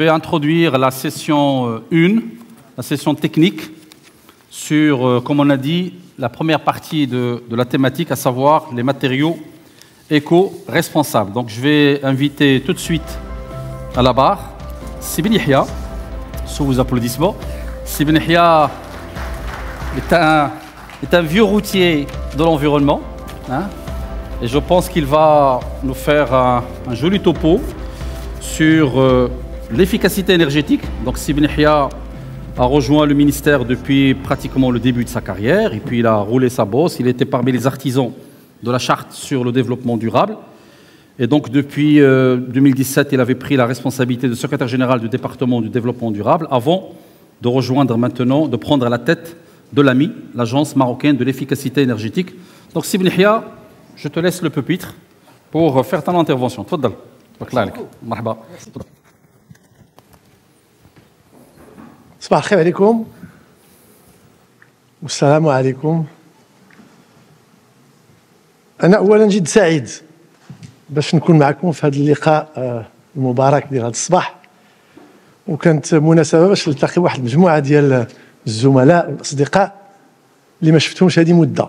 vais introduire la session 1, la session technique, sur, comme on a dit, la première partie de la thématique, à savoir les matériaux éco-responsables. Donc je vais inviter tout de suite à la barre Sibin Yahya, sous vos applaudissements. Sibin Yahya est un vieux routier de l'environnement, hein, et je pense qu'il va nous faire un joli topo sur l'efficacité énergétique. Donc Sibin Yahya a rejoint le ministère depuis pratiquement le début de sa carrière, et puis il a roulé sa bosse. Il était parmi les artisans de la charte sur le développement durable. Et donc depuis 2017, il avait pris la responsabilité de secrétaire général du département du développement durable, avant de rejoindre maintenant, de prendre la tête de l'AMI, l'Agence marocaine de l'efficacité énergétique. Donc Sibin Yahya, je te laisse le pupitre pour faire ton intervention. Tfaddal. Marhaba. صباح الخير عليكم والسلام عليكم. أنا أولا جد سعيد باش نكون معكم في هذا اللقاء المبارك ديال هذا الصباح، وكانت مناسبة باش نلتقي واحد المجموعة ديال الزملاء والأصدقاء اللي ما شفتهمش هذه مدة.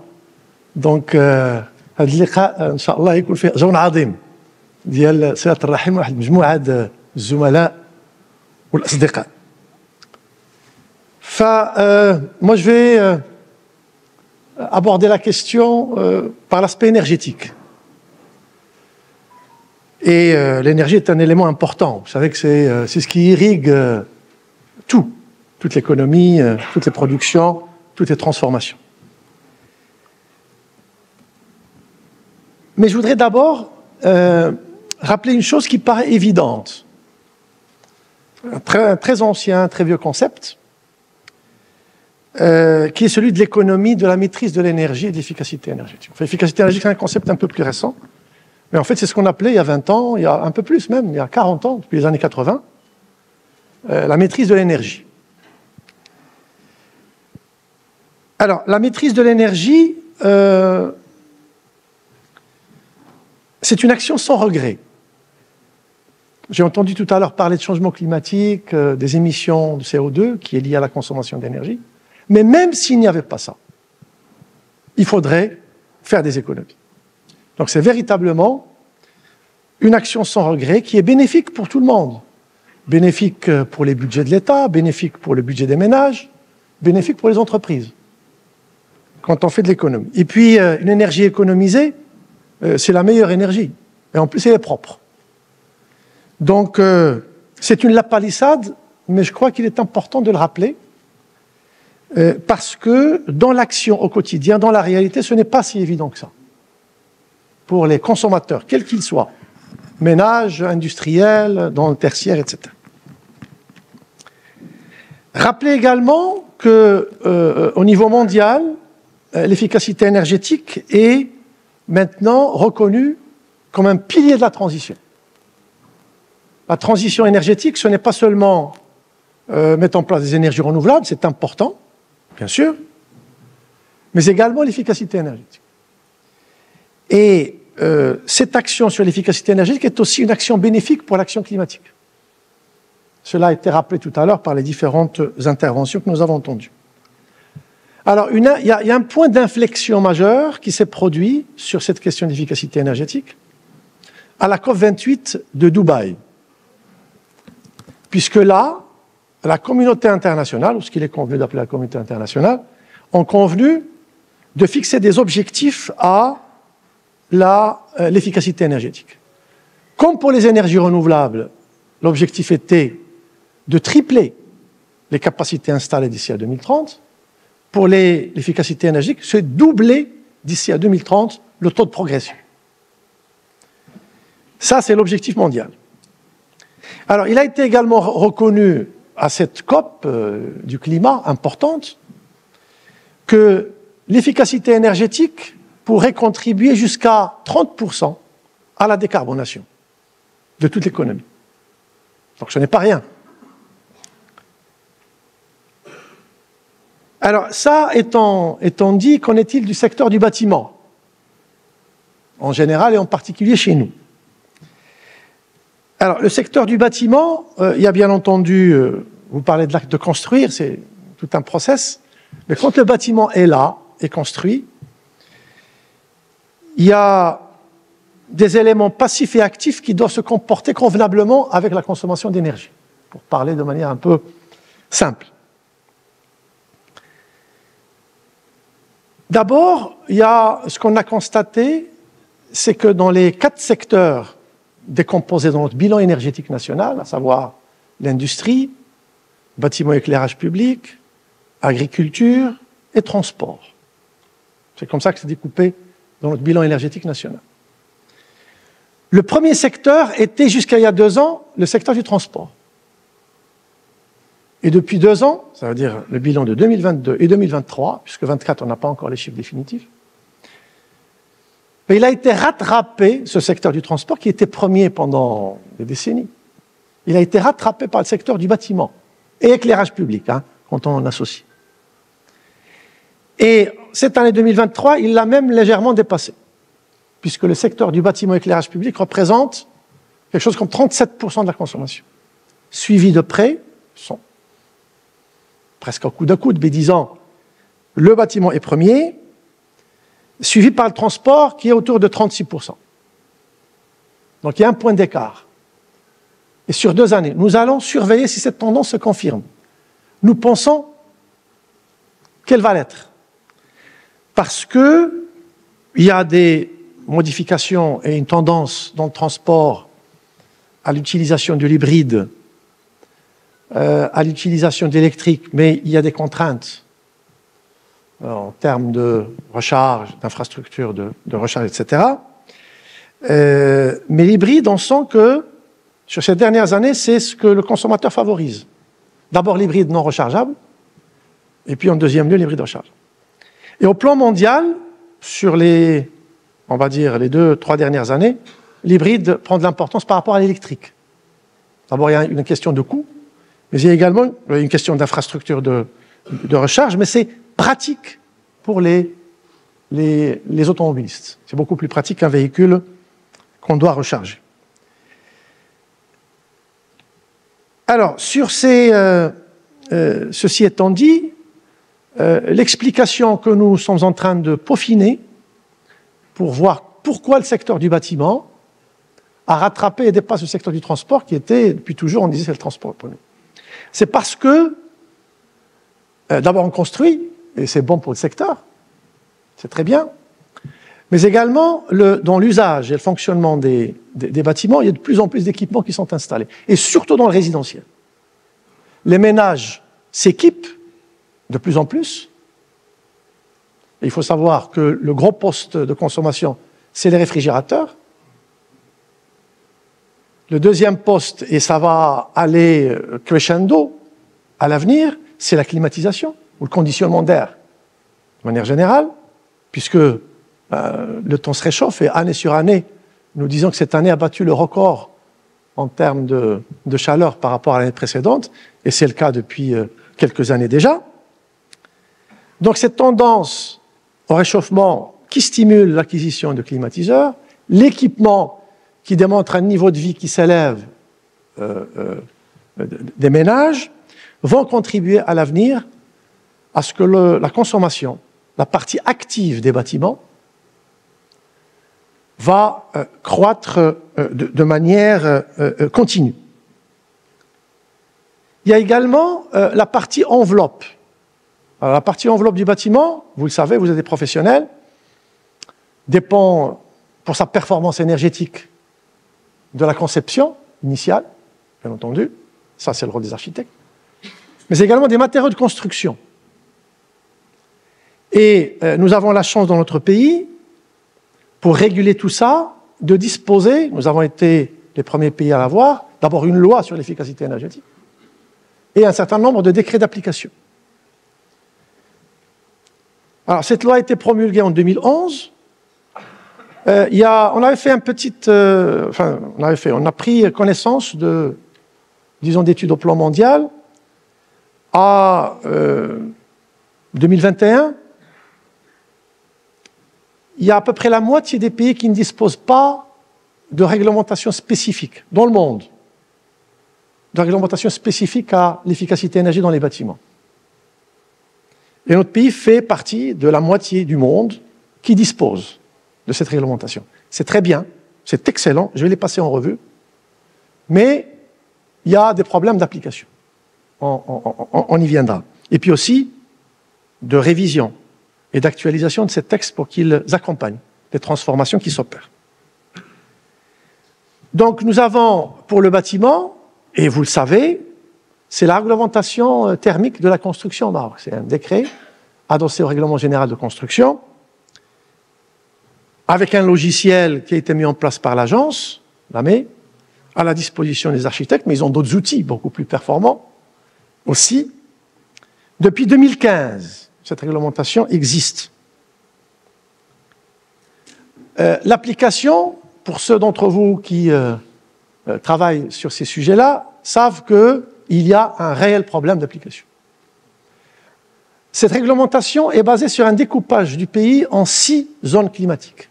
دونك هذا اللقاء إن شاء الله يكون فيه جو عظيم ديال صلة الرحم واحد المجموعة ديال الزملاء والأصدقاء. Moi, je vais aborder la question par l'aspect énergétique. Et l'énergie est un élément important. Vous savez que c'est ce qui irrigue toute l'économie, toutes les productions, toutes les transformations. Mais je voudrais d'abord rappeler une chose qui paraît évidente. Un très ancien, très vieux concept, qui est celui de l'économie, de la maîtrise de l'énergie et de l'efficacité énergétique. Enfin, l'efficacité énergétique, c'est un concept un peu plus récent, mais en fait, c'est ce qu'on appelait il y a 20 ans, il y a un peu plus même, il y a 40 ans, depuis les années 80, la maîtrise de l'énergie. Alors, la maîtrise de l'énergie, c'est une action sans regret. J'ai entendu tout à l'heure parler de changement climatique, des émissions de CO2 qui est liée à la consommation d'énergie. Mais même s'il n'y avait pas ça, il faudrait faire des économies. Donc c'est véritablement une action sans regret qui est bénéfique pour tout le monde. Bénéfique pour les budgets de l'État, bénéfique pour le budget des ménages, bénéfique pour les entreprises, quand on fait de l'économie. Et puis une énergie économisée, c'est la meilleure énergie. Et en plus, elle est propre. Donc c'est une lapalissade, mais je crois qu'il est important de le rappeler, parce que dans l'action au quotidien, dans la réalité, ce n'est pas si évident que ça. Pour les consommateurs, quels qu'ils soient, ménages, industriels, dans le tertiaire, etc. Rappelez également qu'au niveau mondial, l'efficacité énergétique est maintenant reconnue comme un pilier de la transition. La transition énergétique, ce n'est pas seulement mettre en place des énergies renouvelables, c'est important, bien sûr, mais également l'efficacité énergétique. Et cette action sur l'efficacité énergétique est aussi une action bénéfique pour l'action climatique. Cela a été rappelé tout à l'heure par les différentes interventions que nous avons entendues. Alors, il y a un point d'inflexion majeur qui s'est produit sur cette question d'efficacité énergétique à la COP28 de Dubaï. Puisque là, la communauté internationale, ou ce qu'il est convenu d'appeler la communauté internationale, ont convenu de fixer des objectifs à l'efficacité énergétique. Comme pour les énergies renouvelables, l'objectif était de tripler les capacités installées d'ici à 2030. Pour l'efficacité énergétique, c'est doubler d'ici à 2030 le taux de progression. Ça, c'est l'objectif mondial. Alors, il a été également reconnu à cette COP du climat importante que l'efficacité énergétique pourrait contribuer jusqu'à 30% à la décarbonation de toute l'économie. Donc ce n'est pas rien. Alors ça étant dit, qu'en est-il du secteur du bâtiment, en général et en particulier chez nous? Alors, le secteur du bâtiment, il y a bien entendu, vous parlez de l'acte de construire, c'est tout un process, mais quand le bâtiment est là, est construit, il y a des éléments passifs et actifs qui doivent se comporter convenablement avec la consommation d'énergie, pour parler de manière un peu simple. D'abord, il y a ce qu'on a constaté, c'est que dans les 4 secteurs décomposés dans notre bilan énergétique national, à savoir l'industrie, bâtiment et éclairage public, agriculture et transport. C'est comme ça que c'est découpé dans notre bilan énergétique national. Le premier secteur était, jusqu'à il y a 2 ans, le secteur du transport. Et depuis 2 ans, ça veut dire le bilan de 2022 et 2023, puisque 2024, on n'a pas encore les chiffres définitifs, mais il a été rattrapé, ce secteur du transport, qui était premier pendant des décennies. Il a été rattrapé par le secteur du bâtiment et éclairage public, quand on associe. Et cette année 2023, il l'a même légèrement dépassé, puisque le secteur du bâtiment et éclairage public représente quelque chose comme 37% de la consommation. Suivi de près, sont presque au coude à coude, mais disons, le bâtiment est premier, suivi par le transport qui est autour de 36%. Donc il y a un point d'écart. Et sur 2 années, nous allons surveiller si cette tendance se confirme. Nous pensons qu'elle va l'être. Parce qu'il y a des modifications et une tendance dans le transport à l'utilisation de l'hybride, à l'utilisation d'électrique, mais il y a des contraintes en termes de recharge, d'infrastructures de recharge, etc. Mais l'hybride, on sent que sur ces dernières années, c'est ce que le consommateur favorise. D'abord l'hybride non rechargeable, et puis en deuxième lieu l'hybride rechargeable. Et au plan mondial, sur les, on va dire, les 2-3 dernières années, l'hybride prend de l'importance par rapport à l'électrique. D'abord, il y a une question de coût, mais il y a également une question d'infrastructure de recharge, mais c'est pratique pour les automobilistes. C'est beaucoup plus pratique qu'un véhicule qu'on doit recharger. Alors, sur ceci étant dit, l'explication que nous sommes en train de peaufiner pour voir pourquoi le secteur du bâtiment a rattrapé et dépasse le secteur du transport qui était, depuis toujours, on disait c'est le transport pour nous. C'est parce que, d'abord on construit, et c'est bon pour le secteur, c'est très bien, mais également dans l'usage et le fonctionnement des bâtiments, il y a de plus en plus d'équipements qui sont installés, et surtout dans le résidentiel. Les ménages s'équipent de plus en plus. Et il faut savoir que le gros poste de consommation, c'est les réfrigérateurs. Le deuxième poste, et ça va aller crescendo à l'avenir, c'est la climatisation ou le conditionnement d'air, de manière générale, puisque le temps se réchauffe et année sur année, nous disons que cette année a battu le record en termes de chaleur par rapport à l'année précédente, et c'est le cas depuis quelques années déjà. Donc cette tendance au réchauffement qui stimule l'acquisition de climatiseurs, l'équipement qui démontre un niveau de vie qui s'élève des ménages, vont contribuer à l'avenir à ce que la consommation, la partie active des bâtiments, va croître de manière continue. Il y a également la partie enveloppe. Alors, la partie enveloppe du bâtiment, vous le savez, vous êtes des professionnels, dépend pour sa performance énergétique de la conception initiale, bien entendu, ça c'est le rôle des architectes, mais également des matériaux de construction. Et nous avons la chance dans notre pays, pour réguler tout ça, de disposer, nous avons été les premiers pays à l'avoir, d'abord une loi sur l'efficacité énergétique et un certain nombre de décrets d'application. Alors, cette loi a été promulguée en 2011. On avait fait on a pris connaissance de, disons, d'études au plan mondial à 2021. Il y a à peu près la moitié des pays qui ne disposent pas de réglementation spécifique dans le monde. de réglementation spécifique à l'efficacité énergétique dans les bâtiments. Et notre pays fait partie de la moitié du monde qui dispose de cette réglementation. C'est très bien, c'est excellent, je vais les passer en revue, mais il y a des problèmes d'application. On y viendra. Et puis aussi de révision et d'actualisation de ces textes pour qu'ils accompagnent les transformations qui s'opèrent. Donc nous avons pour le bâtiment, et vous le savez, c'est la réglementation thermique de la construction au Maroc. C'est un décret adossé au règlement général de construction, avec un logiciel qui a été mis en place par l'agence, l'AME, à la disposition des architectes, mais ils ont d'autres outils beaucoup plus performants aussi. Depuis 2015, cette réglementation existe. L'application, pour ceux d'entre vous qui travaillent sur ces sujets-là, savent qu'il y a un réel problème d'application. Cette réglementation est basée sur un découpage du pays en 6 zones climatiques,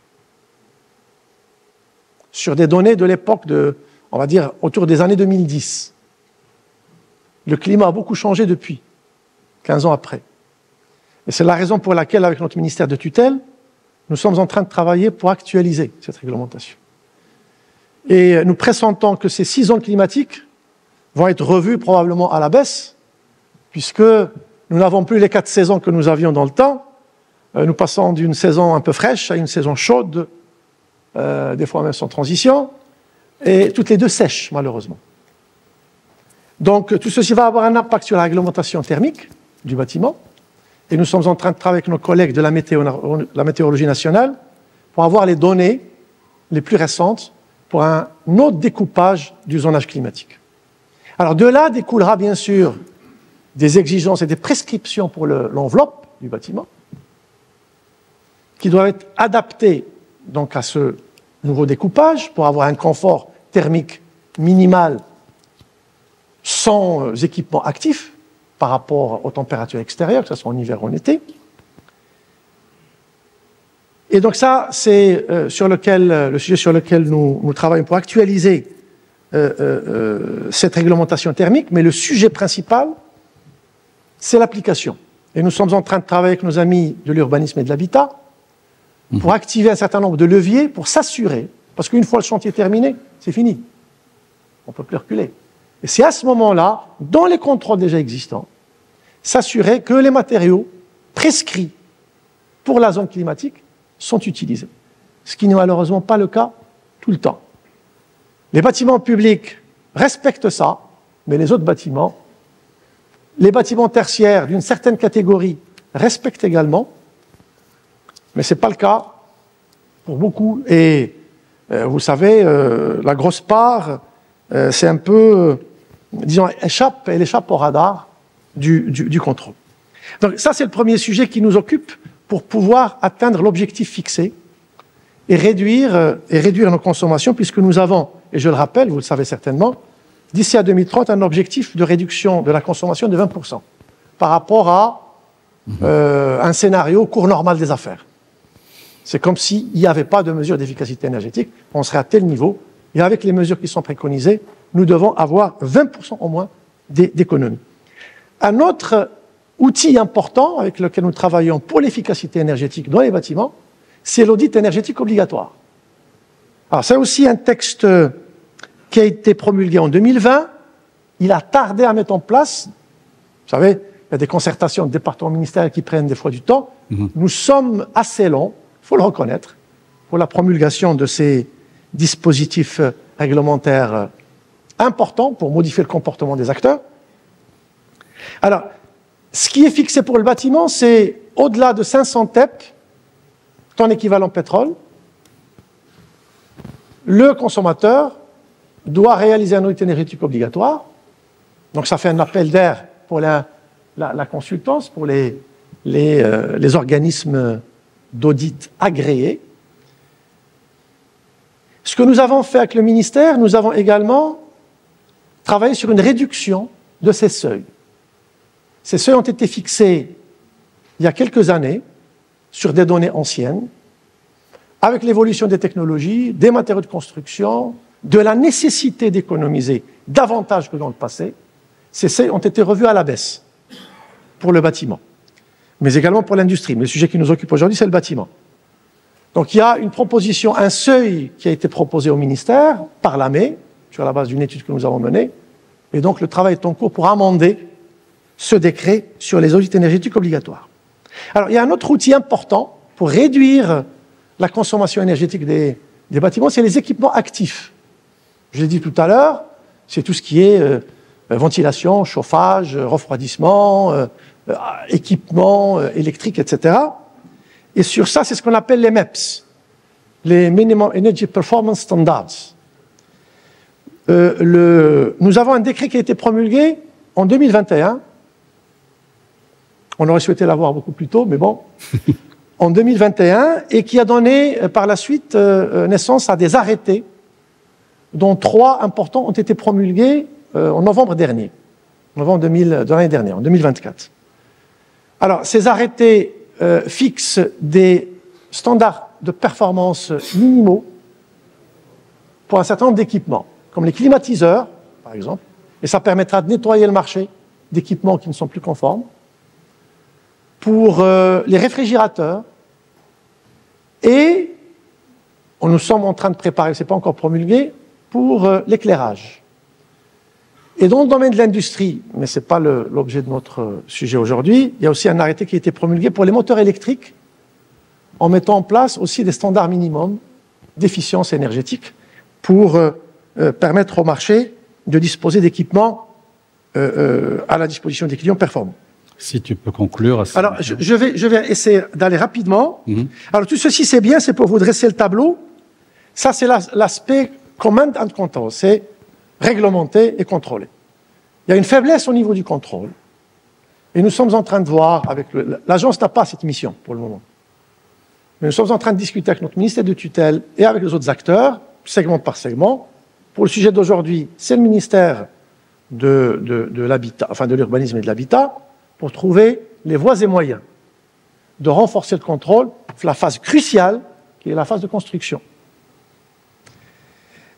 sur des données de l'époque de, on va dire, autour des années 2010. Le climat a beaucoup changé depuis, 15 ans après. Et c'est la raison pour laquelle, avec notre ministère de tutelle, nous sommes en train de travailler pour actualiser cette réglementation. Et nous pressentons que ces 6 zones climatiques vont être revues probablement à la baisse, puisque nous n'avons plus les 4 saisons que nous avions dans le temps. Nous passons d'une saison un peu fraîche à une saison chaude, des fois même sans transition, et toutes les deux sèches, malheureusement. Donc tout ceci va avoir un impact sur la réglementation thermique du bâtiment, et nous sommes en train de travailler avec nos collègues de la météorologie nationale pour avoir les données les plus récentes pour un autre découpage du zonage climatique. Alors de là découlera bien sûr des exigences et des prescriptions pour l'enveloppe du bâtiment qui doivent être adaptées donc à ce nouveau découpage pour avoir un confort thermique minimal sans équipement actif par rapport aux températures extérieures, que ce soit en hiver ou en été. Et donc ça, c'est le sujet sur lequel nous travaillons pour actualiser cette réglementation thermique, mais le sujet principal, c'est l'application. Et nous sommes en train de travailler avec nos amis de l'urbanisme et de l'habitat pour activer un certain nombre de leviers pour s'assurer, parce qu'une fois le chantier terminé, c'est fini. On ne peut plus reculer. Et c'est à ce moment-là, dans les contrôles déjà existants, s'assurer que les matériaux prescrits pour la zone climatique sont utilisés. Ce qui n'est malheureusement pas le cas tout le temps. Les bâtiments publics respectent ça, mais les autres bâtiments, les bâtiments tertiaires d'une certaine catégorie respectent également, mais ce n'est pas le cas pour beaucoup. Et vous savez, la grosse part, c'est un peu, disons, elle échappe au radar du contrôle. Donc ça, c'est le premier sujet qui nous occupe pour pouvoir atteindre l'objectif fixé et réduire nos consommations, puisque nous avons, et je le rappelle, vous le savez certainement, d'ici à 2030, un objectif de réduction de la consommation de 20% par rapport à un scénario cours normal des affaires. C'est comme s'il n'y avait pas de mesure d'efficacité énergétique, on serait à tel niveau, et avec les mesures qui sont préconisées, nous devons avoir 20% au moins d'économie. Un autre outil important avec lequel nous travaillons pour l'efficacité énergétique dans les bâtiments, c'est l'audit énergétique obligatoire. Alors c'est aussi un texte qui a été promulgué en 2020, il a tardé à mettre en place, vous savez, il y a des concertations de départements ministériels qui prennent des fois du temps, nous sommes assez longs, il faut le reconnaître, pour la promulgation de ces dispositifs réglementaires importants pour modifier le comportement des acteurs. Alors, ce qui est fixé pour le bâtiment, c'est au-delà de 500 TEP, ton équivalent pétrole, le consommateur doit réaliser un audit énergétique obligatoire. Donc ça fait un appel d'air pour la consultance, pour les organismes d'audit agréés. Ce que nous avons fait avec le ministère, nous avons également travaillé sur une réduction de ces seuils. Ces seuils ont été fixés il y a quelques années sur des données anciennes, avec l'évolution des technologies, des matériaux de construction, de la nécessité d'économiser davantage que dans le passé, ces seuils ont été revus à la baisse pour le bâtiment, mais également pour l'industrie. Mais le sujet qui nous occupe aujourd'hui, c'est le bâtiment. Donc il y a une proposition, un seuil qui a été proposé au ministère par l'AME, sur la base d'une étude que nous avons menée, et donc le travail est en cours pour amender ce décret sur les audits énergétiques obligatoires. Alors il y a un autre outil important pour réduire la consommation énergétique des bâtiments, c'est les équipements actifs. Je l'ai dit tout à l'heure, c'est tout ce qui est ventilation, chauffage, refroidissement, équipements électriques, etc. Et sur ça, c'est ce qu'on appelle les MEPS, les Minimum Energy Performance Standards. Nous avons un décret qui a été promulgué en 2021. On aurait souhaité l'avoir beaucoup plus tôt, mais bon, en 2021, et qui a donné par la suite naissance à des arrêtés, dont 3 importants ont été promulgués en novembre dernier, novembre de l'année dernière, en 2024. Alors, ces arrêtés fixent des standards de performance minimaux pour un certain nombre d'équipements, comme les climatiseurs, par exemple, et ça permettra de nettoyer le marché d'équipements qui ne sont plus conformes, pour les réfrigérateurs, et nous sommes en train de préparer, ce n'est pas encore promulgué, pour l'éclairage. Et dans le domaine de l'industrie, mais ce n'est pas l'objet de notre sujet aujourd'hui, il y a aussi un arrêté qui a été promulgué pour les moteurs électriques, en mettant en place aussi des standards minimums d'efficience énergétique pour permettre au marché de disposer d'équipements à la disposition des clients performants. Si tu peux conclure. Alors, je vais essayer d'aller rapidement. Alors, tout ceci, c'est bien, c'est pour vous dresser le tableau. Ça, c'est l'aspect command and control, c'est réglementer et contrôler. Il y a une faiblesse au niveau du contrôle. Et nous sommes en train de voir, avec l'agence n'a pas cette mission pour le moment. Mais nous sommes en train de discuter avec notre ministère de tutelle et avec les autres acteurs, segment par segment. Pour le sujet d'aujourd'hui, c'est le ministère de l'habitat, enfin de l'urbanisme et de l'habitat, pour trouver les voies et moyens de renforcer le contrôle, la phase cruciale, qui est la phase de construction.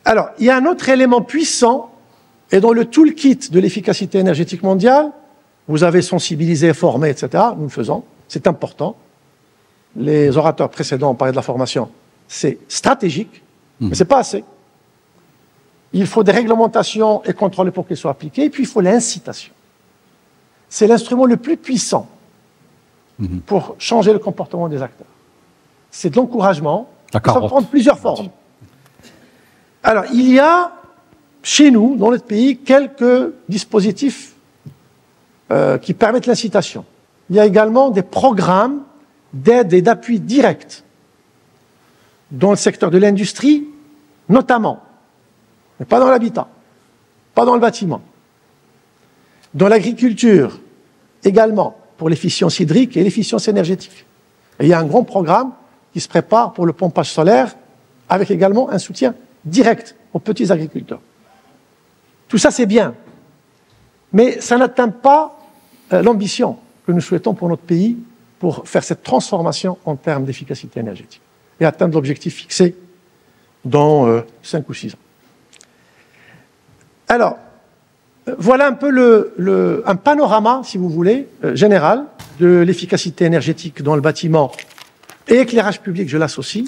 Alors, il y a un autre élément puissant, et dans le toolkit de l'efficacité énergétique mondiale, vous avez sensibilisé, formé, etc., nous le faisons, c'est important. Les orateurs précédents ont parlé de la formation, c'est stratégique, mais ce n'est pas assez. Il faut des réglementations et contrôles pour qu'elles soient appliquées, et puis il faut l'incitation. C'est l'instrument le plus puissant pour changer le comportement des acteurs. C'est de l'encouragement, ça peut prendre plusieurs formes. Alors, il y a, chez nous, dans notre pays, quelques dispositifs qui permettent l'incitation. Il y a également des programmes d'aide et d'appui direct dans le secteur de l'industrie, notamment, mais pas dans l'habitat, pas dans le bâtiment. Dans l'agriculture, également, pour l'efficience hydrique et l'efficience énergétique. Et il y a un grand programme qui se prépare pour le pompage solaire, avec également un soutien direct aux petits agriculteurs. Tout ça, c'est bien, mais ça n'atteint pas l'ambition que nous souhaitons pour notre pays pour faire cette transformation en termes d'efficacité énergétique et atteindre l'objectif fixé dans 5 ou 6 ans. Alors, voilà un peu un panorama, si vous voulez, général de l'efficacité énergétique dans le bâtiment et éclairage public, je l'associe,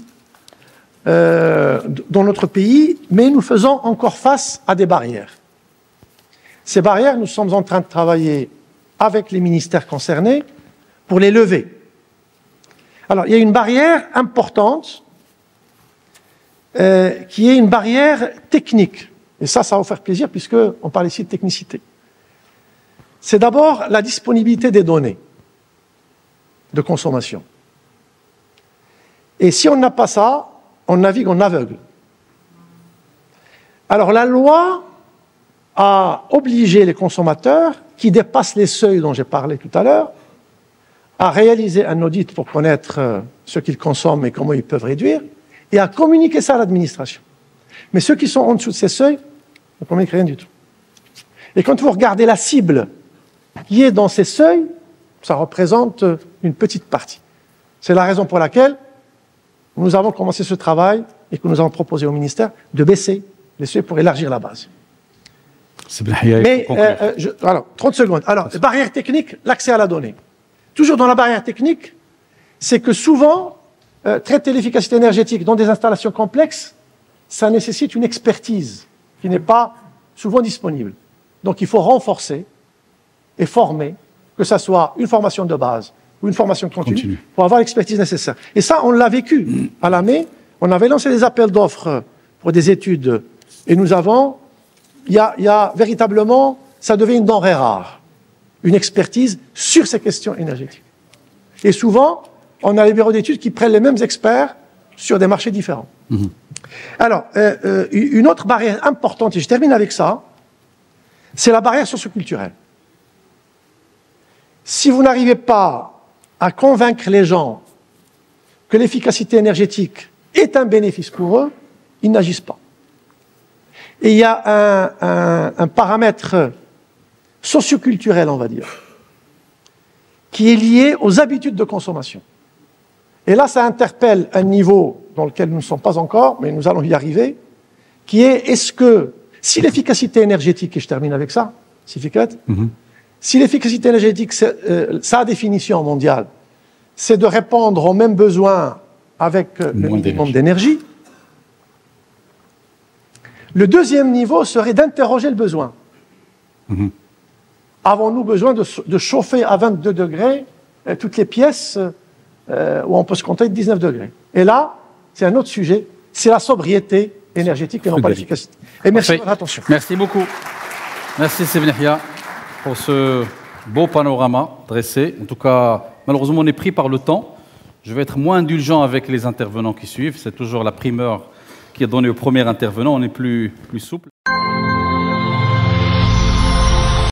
dans notre pays, mais nous faisons encore face à des barrières. Ces barrières, nous sommes en train de travailler avec les ministères concernés pour les lever. Alors, il y a une barrière importante qui est une barrière technique. Et ça va vous faire plaisir puisqu'on parle ici de technicité. C'est d'abord la disponibilité des données de consommation. Et si on n'a pas ça, on navigue en aveugle. Alors la loi a obligé les consommateurs qui dépassent les seuils dont j'ai parlé tout à l'heure à réaliser un audit pour connaître ce qu'ils consomment et comment ils peuvent réduire et à communiquer ça à l'administration. Mais ceux qui sont en dessous de ces seuils ne communiquent rien du tout. Et quand vous regardez la cible qui est dans ces seuils, ça représente une petite partie. C'est la raison pour laquelle nous avons commencé ce travail et que nous avons proposé au ministère de baisser les seuils pour élargir la base. Mais, alors, 30 secondes. Alors, barrière technique, l'accès à la donnée. Toujours dans la barrière technique, c'est que souvent, traiter l'efficacité énergétique dans des installations complexes, ça nécessite une expertise qui n'est pas souvent disponible. Donc, il faut renforcer et former, que ce soit une formation de base ou une formation continue. Pour avoir l'expertise nécessaire. Et ça, on l'a vécu à la mai. On avait lancé des appels d'offres pour des études et nous avons, il y a véritablement, ça devient une denrée rare, une expertise sur ces questions énergétiques. Et souvent, on a les bureaux d'études qui prennent les mêmes experts sur des marchés différents. Alors, une autre barrière importante, et je termine avec ça, c'est la barrière socioculturelle. Si vous n'arrivez pas à convaincre les gens que l'efficacité énergétique est un bénéfice pour eux, ils n'agissent pas. Et il y a un paramètre socioculturel, on va dire, qui est lié aux habitudes de consommation. Et là, ça interpelle un niveau dans lequel nous ne sommes pas encore, mais nous allons y arriver, qui est, est-ce que, si l'efficacité énergétique, et je termine avec ça, si l'efficacité énergétique, sa définition mondiale, c'est de répondre aux mêmes besoins avec le minimum d'énergie, le deuxième niveau serait d'interroger le besoin. Avons-nous besoin de chauffer à 22 degrés toutes les pièces où on peut se compter de 19 degrés? Et là, c'est un autre sujet, c'est la sobriété énergétique et non pas l'efficacité. Et merci de votre attention. Merci beaucoup. Merci Sebin Yahia pour ce beau panorama dressé. En tout cas, malheureusement, on est pris par le temps. Je vais être moins indulgent avec les intervenants qui suivent. C'est toujours la primeur qui est donnée au premier intervenant. On est plus souple.